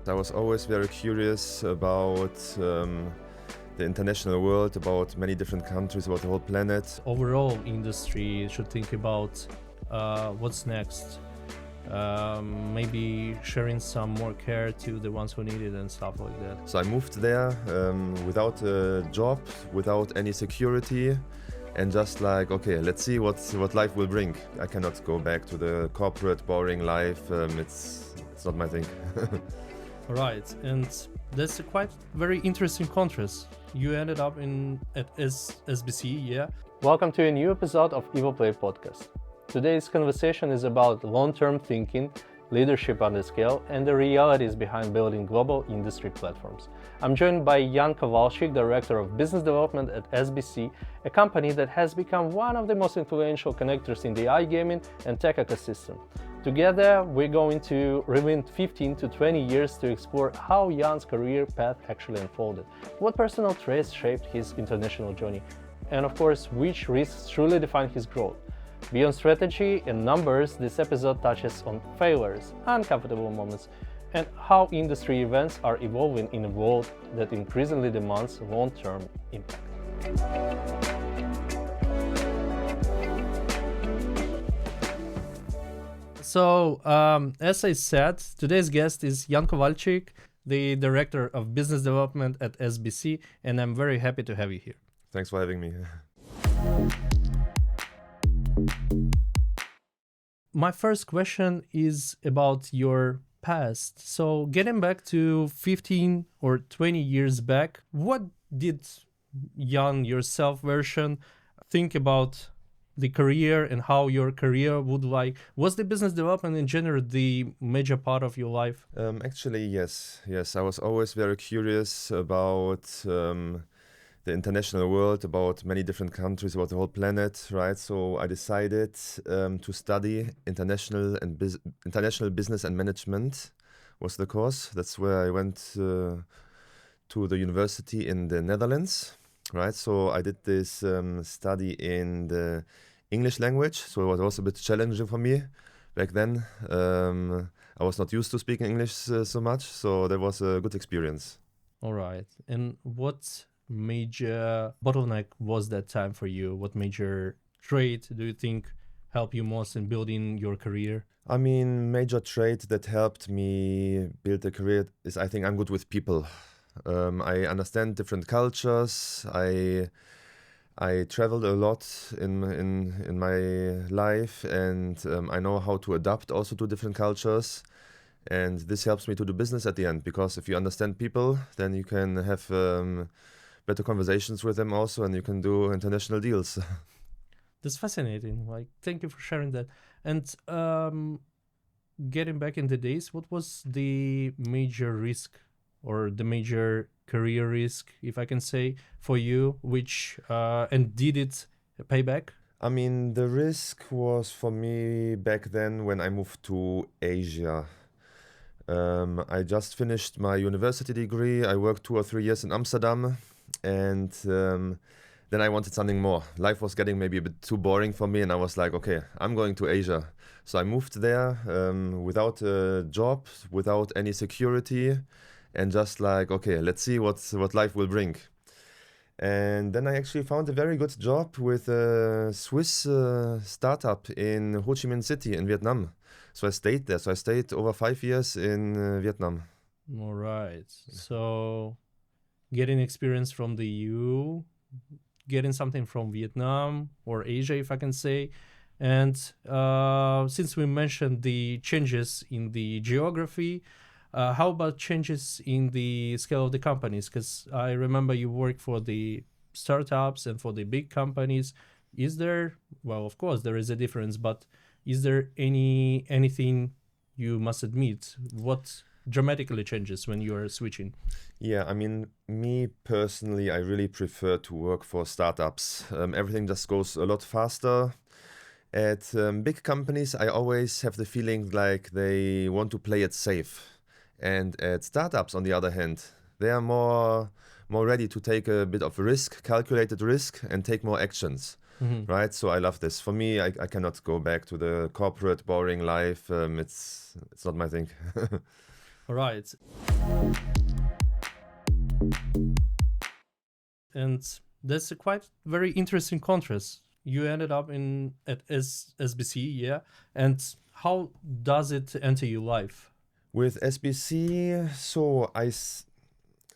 I was always very curious about the international world, about many different countries, about the whole planet. Overall, industry should think about what's next. Maybe sharing some more care to the ones who need it and stuff like that. So I moved there without a job, without any security, and just like, okay, let's see what life will bring. I cannot go back to the corporate, boring life. It's not my thing. Right, and that's a quite very interesting contrast. You ended up at SBC, yeah? Welcome to a new episode of Evoplay Podcast. Today's conversation is about long-term thinking, leadership on the scale, and the realities behind building global industry platforms. I'm joined by Jan Kowalczyk, Director of Business Development at SBC, a company that has become one of the most influential connectors in the iGaming and tech ecosystem. Together, we're going to rewind 15 to 20 years to explore how Jan's career path actually unfolded, what personal traits shaped his international journey, and of course, which risks truly defined his growth. Beyond strategy and numbers, this episode touches on failures, uncomfortable moments, and how industry events are evolving in a world that increasingly demands long-term impact. So, as I said, today's guest is Jan Kowalczyk, the Director of Business Development at SBC, and I'm very happy to have you here. Thanks for having me. My first question is about your past. So, getting back to 15 or 20 years back, what did Jan, yourself version, think about the career and how your career would like? Was the business development in general the major part of your life? Actually, yes. I was always very curious about the international world, about many different countries, about the whole planet, right? So I decided to study international business and management was the course. That's where I went to the university in the Netherlands, right? So I did this study in the English language, so it was also a bit challenging for me back then. I was not used to speaking English so much, so that was a good experience. All right. And what major bottleneck was that time for you? What major trait do you think helped you most in building your career? I mean, major trait that helped me build a career is I think I'm good with people. I understand different cultures. I traveled a lot in my life, and I know how to adapt also to different cultures. And this helps me to do business at the end, because if you understand people, then you can have better conversations with them also, and you can do international deals. That's fascinating. Like, thank you for sharing that. And getting back in the days, what was the major risk or the major career risk, if I can say, for you, which and did it pay back? I mean, the risk was for me back then when I moved to Asia. I just finished my university degree. I worked 2 or 3 years in Amsterdam, and then I wanted something more. Life was getting maybe a bit too boring for me, and I was like, okay, I'm going to Asia. So I moved there without a job, without any security, and just like, okay, let's see what life will bring. And then I actually found a very good job with a Swiss startup in Ho Chi Minh City in Vietnam. So I stayed there. So I stayed over 5 years in Vietnam. All right. So getting experience from the EU, getting something from Vietnam or Asia, if I can say. And since we mentioned the changes in the geography, how about changes in the scale of the companies? Because I remember you work for the startups and for the big companies. Is there, well, of course, there is a difference, but is there anything you must admit? What dramatically changes when you are switching? Yeah, I mean, me personally, I really prefer to work for startups. Everything just goes a lot faster. At big companies, I always have the feeling like they want to play it safe. And at startups, on the other hand, they are more ready to take a bit of risk, calculated risk, and take more actions. Mm-hmm. Right? So I love this. For me, I cannot go back to the corporate, boring life. It's not my thing. All right. And that's a quite very interesting contrast. You ended up at SBC, yeah. And how does it enter your life? With SBC, so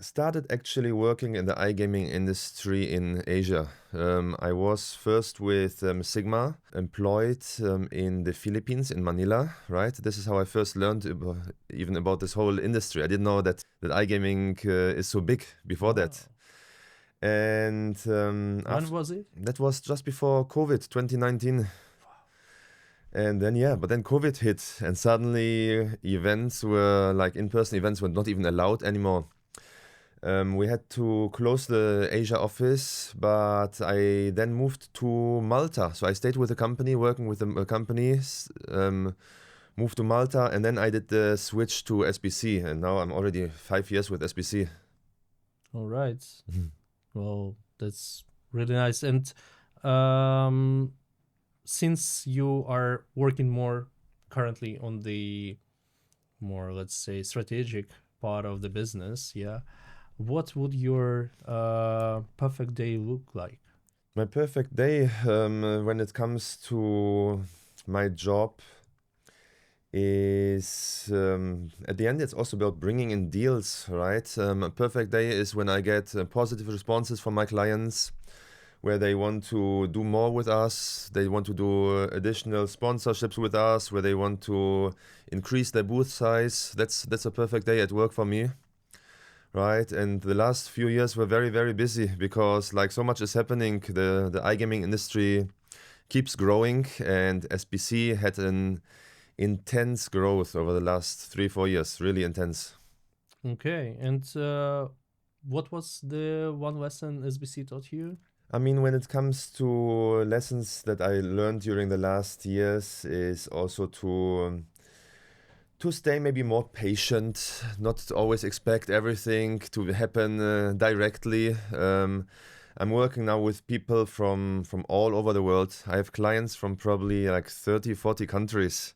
started actually working in the iGaming industry in Asia. I was first with Sigma, employed in the Philippines, in Manila, right? This is how I first learned even about this whole industry. I didn't know that iGaming is so big before that. And when was it? That was just before COVID, 2019. And then, but then COVID hit, and suddenly events were like in-person events were not even allowed anymore. We had to close the Asia office, but I then moved to Malta. So I stayed with the company, working with the company, moved to Malta, and then I did the switch to SBC. And now I'm already 5 years with SBC. All right. Well, that's really nice. And since you are working more currently on the more, let's say, strategic part of the business, what would your perfect day look like? My perfect day, when it comes to my job, is at the end it's also about bringing in deals, right? A perfect day is when I get positive responses from my clients, where they want to do more with us, they want to do additional sponsorships with us, where they want to increase their booth size. That's a perfect day at work for me, right? And the last few years were very, very busy because like so much is happening. The iGaming industry keeps growing, and SBC had an intense growth over the last 3-4 years, really intense. Okay, and what was the one lesson SBC taught you? I mean, when it comes to lessons that I learned during the last years is also to stay maybe more patient, not to always expect everything to happen directly. I'm working now with people from all over the world. I have clients from probably like 30, 40 countries.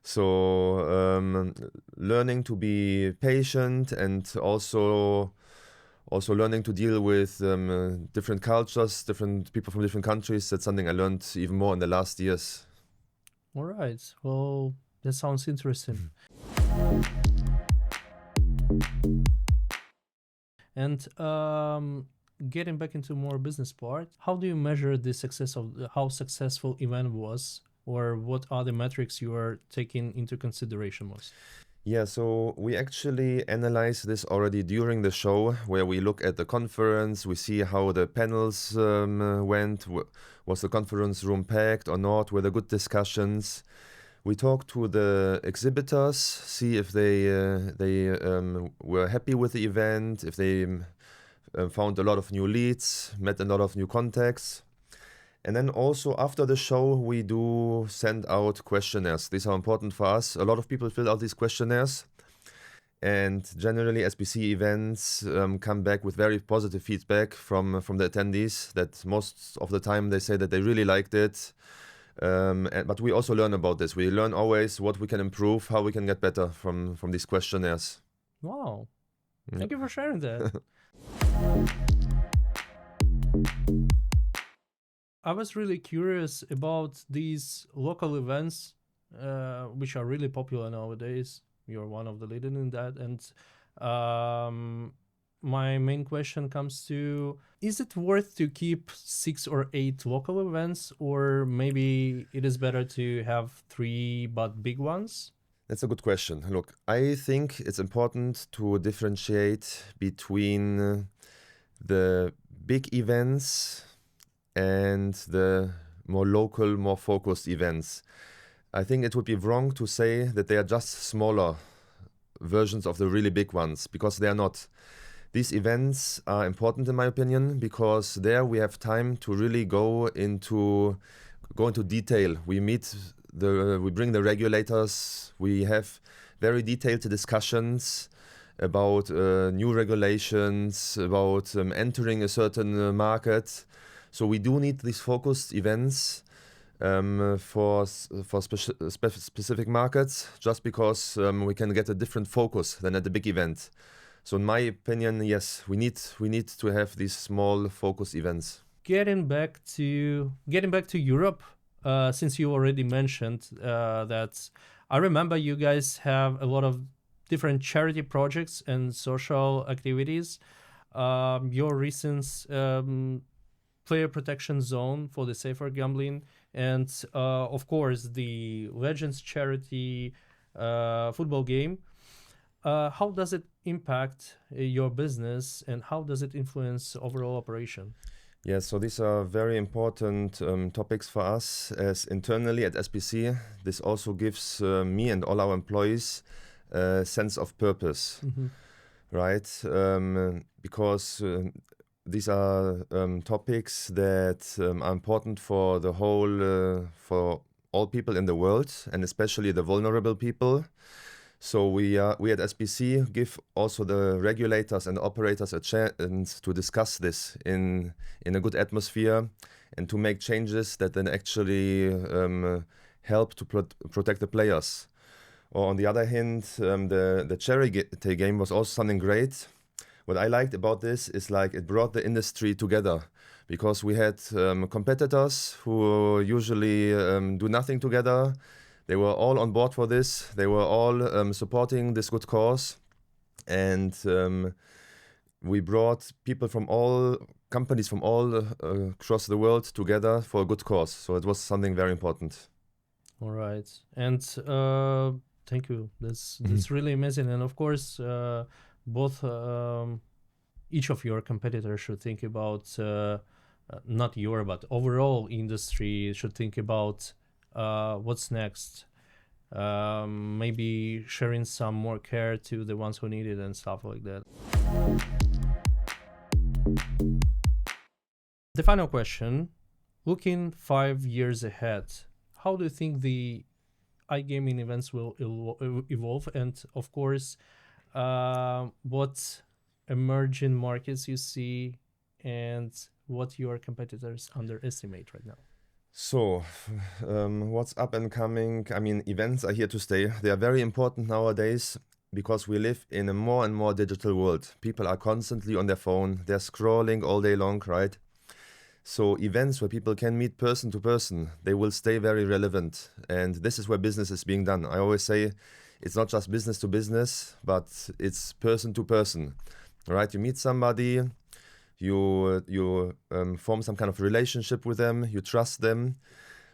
So learning to be patient and also learning to deal with different cultures, different people from different countries. That's something I learned even more in the last years. All right. Well, that sounds interesting. And getting back into more business part, how do you measure the success of how successful event was? Or what are the metrics you are taking into consideration most? Yeah, so we actually analyze this already during the show, where we look at the conference, we see how the panels went, was the conference room packed or not, were there good discussions. We talk to the exhibitors, see if they were happy with the event, if they found a lot of new leads, met a lot of new contacts. And then also after the show, we do send out questionnaires. These are important for us. A lot of people fill out these questionnaires. And generally, SBC events come back with very positive feedback from the attendees, that most of the time they say that they really liked it. But we also learn about this. We learn always what we can improve, how we can get better from these questionnaires. Wow. Thank you for sharing that. I was really curious about these local events, which are really popular nowadays. You're one of the leaders in that. And my main question comes to, is it worth to keep 6 or 8 local events, or maybe it is better to have 3 but big ones? That's a good question. Look, I think it's important to differentiate between the big events and the more local, more focused events. I think it would be wrong to say that they are just smaller versions of the really big ones, because they are not. These events are important in my opinion, because there we have time to really go into detail. We bring the regulators, we have very detailed discussions about new regulations, about entering a certain market. So we do need these focused events for specific markets, just because we can get a different focus than at the big event. So in my opinion, yes, we need to have these small focus events. Getting back to Europe, since you already mentioned that, I remember you guys have a lot of different charity projects and social activities. Your recent player protection zone for the safer gambling, and of course the Legends charity football game. How does it impact your business, and how does it influence overall operation? Yeah, so these are very important topics for us as internally at SBC. This also gives me and all our employees a sense of purpose, right? Because these are topics that are important for the whole, for all people in the world, and especially the vulnerable people. So we at SBC give also the regulators and operators a chance to discuss this in a good atmosphere, and to make changes that then actually help to protect the players. Or on the other hand, the charity game was also something great. What I liked about this is like it brought the industry together, because we had competitors who usually do nothing together. They were all on board for this. They were all supporting this good cause. And we brought people from all companies from all across the world together for a good cause. So it was something very important. All right. And thank you. That's really amazing. And of course, both each of your competitors should think about, not your, but overall industry should think about what's next. Maybe sharing some more care to the ones who need it and stuff like that. The final question, looking 5 years ahead, how do you think the iGaming events will evolve? And of course, what emerging markets you see and what your competitors underestimate right now? So, what's up and coming? I mean, events are here to stay. They are very important nowadays because we live in a more and more digital world. People are constantly on their phone. They're scrolling all day long, right? So events where people can meet person to person, they will stay very relevant. And this is where business is being done. I always say it's not just business to business, but it's person to person, right? You meet somebody, you form some kind of relationship with them, you trust them.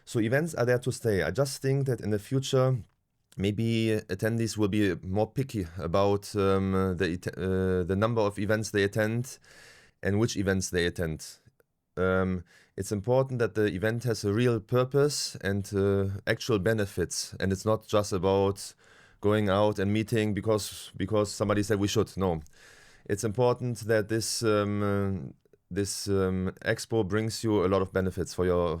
So events are there to stay. I just think that in the future, maybe attendees will be more picky about the number of events they attend and which events they attend. It's important that the event has a real purpose and actual benefits, and it's not just about going out and meeting because somebody said we should. No, it's important that this expo brings you a lot of benefits for your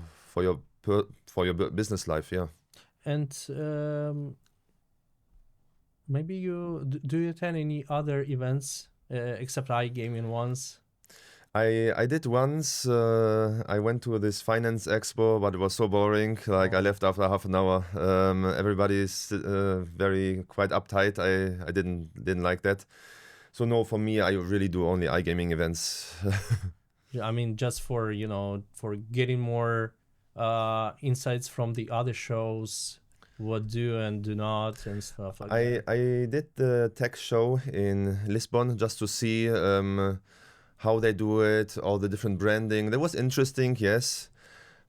business life. Yeah. And maybe do you attend any other events except iGaming ones? I did once. I went to this finance expo, but it was so boring. Like I left after half an hour. Everybody's quite uptight. I didn't like that. So no, for me, I really do only iGaming events. I mean, just for getting more insights from the other shows, what do and do not and stuff like that. I did the tech show in Lisbon just to see how they do it, all the different branding. That was interesting, yes.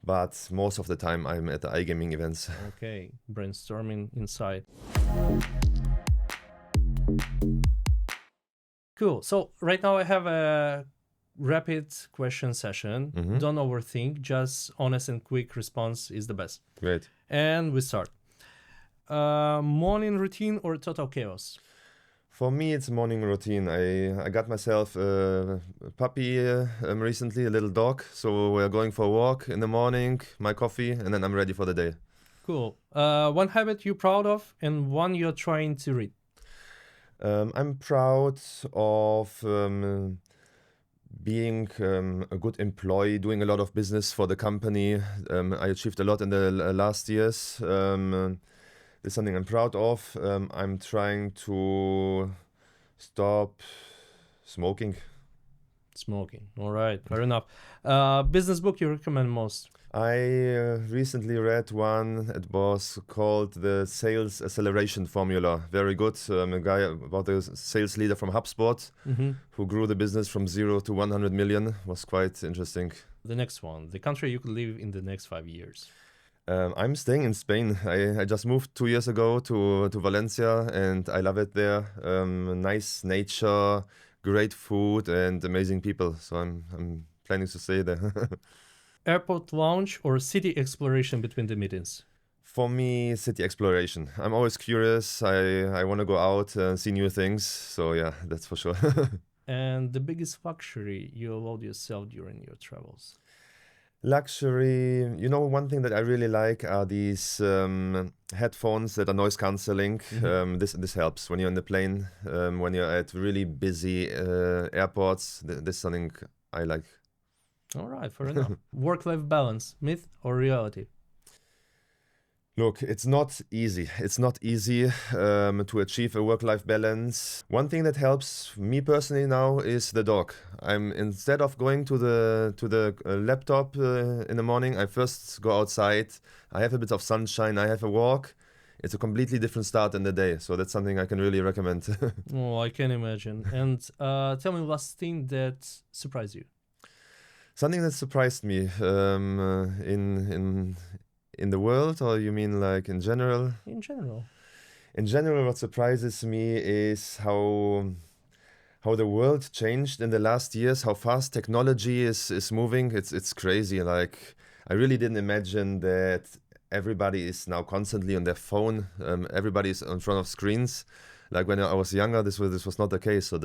But most of the time I'm at the iGaming events. Okay, brainstorming inside. Cool. So right now I have a rapid question session. Mm-hmm. Don't overthink. Just honest and quick response is the best. Great. And we start. Morning routine or total chaos? For me, it's morning routine. I got myself a puppy recently, a little dog. So we're going for a walk in the morning, my coffee, and then I'm ready for the day. Cool. One habit you're proud of and one you're trying to read? I'm proud of being a good employee, doing a lot of business for the company. I achieved a lot in the last years. It's something I'm proud of. I'm trying to stop smoking. Smoking. All right, fair enough. Business book you recommend most? I recently read one. It was called The Sales Acceleration Formula. Very good. A guy about a sales leader from HubSpot who grew the business from 0 to 100 million. Was quite interesting. The next one, the country you could live in the next 5 years. I'm staying in Spain. I just moved 2 years ago to Valencia, and I love it there. Nice nature, great food, and amazing people. So I'm planning to stay there. Airport lounge or city exploration between the meetings? For me, city exploration. I'm always curious. I want to go out and see new things. So yeah, that's for sure. And the biggest luxury you allowed yourself during your travels? Luxury. One thing that I really like are these headphones that are noise cancelling. This helps when you're in the plane, when you're at really busy airports. This is something I like. All right, fair enough. Work-life balance, myth or reality? Look, it's not easy. It's not easy to achieve a work-life balance. One thing that helps me personally now is the dog. Instead of going to the laptop in the morning, I first go outside. I have a bit of sunshine. I have a walk. It's a completely different start in the day. So that's something I can really recommend. Oh, I can imagine. And tell me last thing that surprised you. Something that surprised me in the world, or you mean like in general? In general. In general, what surprises me is how the world changed in the last years, how fast technology is moving. It's crazy. Like, I really didn't imagine that everybody is now constantly on their phone. Everybody is in front of screens. Like when I was younger, this was not the case. So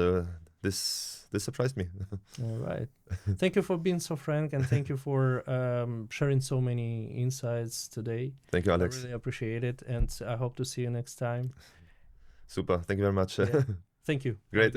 this surprised me. All right. Thank you for being so frank, and thank you for sharing so many insights today. Thank you, Alex. I really appreciate it, and I hope to see you next time. Super. Thank you very much. Yeah. Thank you. Great.